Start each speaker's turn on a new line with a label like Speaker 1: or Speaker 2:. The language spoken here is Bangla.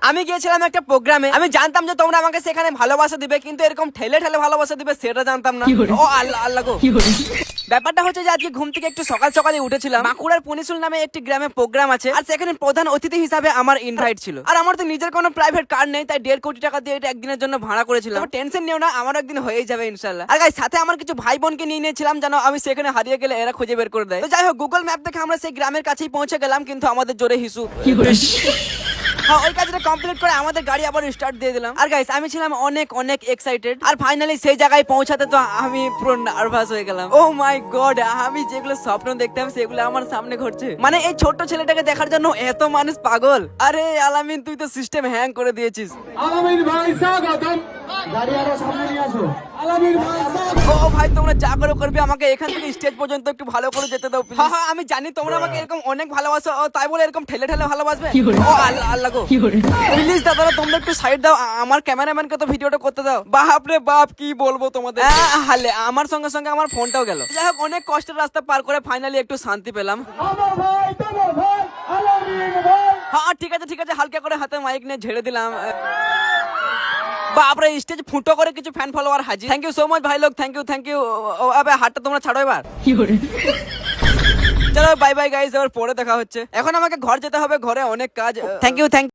Speaker 1: আমি গিয়েছিলাম একটা প্রোগ্রামে, আমি জানতাম যে তোমরা আমাকে সেখানে ভালোবাসা দিবে, কিন্তু এরকম ঠেলে ঠেলে ভালোবাসা দিবে সেটা জানতাম না। ও আল্লাহ আল্লাহ গো। ব্যাপারটা হচ্ছে যে আজকে ঘুম থেকে একটু সকাল সকালে উঠেছিলাম। বাঁকুড়ার পুনিশুল নামে একটি গ্রামে প্রোগ্রাম আছে, আর সেখানে প্রধান অতিথি হিসাবে আমার ইনভাইট ছিল। আর আমার তো নিজের কোনো প্রাইভেট কার নেই, তাই 1.5 কোটি টাকা দিয়ে এটা একদিনের জন্য ভাড়া করেছিলাম। টেনশন নিও না, আমার একদিন হয়েই যাবে ইনশাআল্লাহ। আর গাইস সাথে আমার কিছু ভাই বোনকে নিয়ে নিয়েছিলাম, জানো আমি সেখানে হারিয়ে গেলে এরা খুঁজে বের করে দেয়। তো যাই হোক, গুগল ম্যাপ দেখে আমরা সেই গ্রামের কাছেই পৌঁছে গেলাম, কিন্তু আমাদের জোরে হিসু। হ্যাঁ, ওই কাজটা কমপ্লিট করে আমাদের গাড়ি আবার স্টার্ট দিয়ে দিলাম। আর গাইস আমি ছিলাম অনেক অনেক এক্সাইটেড, আর ফাইনালি সেই জায়গায় পৌঁছাতে তো আমি পুরো নার্ভাস হয়ে গেলাম। ও মাই গড, আমি যেগুলো স্বপ্ন দেখতাম সেগুলো আমার সামনে ঘটছে। মানে এই ছোট্ট ছেলেটাকে দেখার জন্য এত মানুষ পাগল। আরে আলামিন, তুই তো সিস্টেম হ্যাং করে দিয়েছিস।
Speaker 2: আলামিন ভাই স্বাগতম। গাড়ি আরো সামনে নিয়ে আসো। আলামিন ভাই
Speaker 1: ও ভাই, তোমরা যা করে করবে, আমাকে এখান থেকে স্টেজ পর্যন্ত একটু ভালো করে যেতে দাও প্লিজ। হ্যাঁ, আমি জানি তোমরা আমাকে এরকম অনেক ভালোবাসো, তাই বলে এরকম ঠেলে ঠেলে ভালোবাসবে? ও আল্লাহ আল্লাহ গো। প্লিজ দাদারা, তোমরা একটু সাইড দাও, আমার ক্যামেরাম্যানকে তো ভিডিওটা করতে দাও। বাপ রে বাপ, কি বলবো তোমাদের। হালে আমার সঙ্গে সঙ্গে আমার ফোনটাও গেল। যাই হোক, অনেক কষ্টের রাস্তা পার করে ফাইনালি একটু শান্তি পেলাম।
Speaker 2: আমার ভাই, তোমার ভাই আলামিন ভাই।
Speaker 1: হ্যাঁ ঠিক আছে ঠিক আছে, হালকা করে হাতে মাইক নিয়ে ঝেড়ে দিলাম। বাপরে, স্টেজ ফুটো করে কিছু ফ্যান ফলোয়ার হাজির। থ্যাংক ইউ সো মাচ ভাই লোক, থ্যাংক ইউ থ্যাংক ইউ। আবে হাতটা তোমরা ছাড়ো এবার। চলো বাই বাই গাইস, এবার পরে দেখা হচ্ছে। এখন আমাকে ঘর যেতে হবে, ঘরে অনেক কাজ। Thank you thank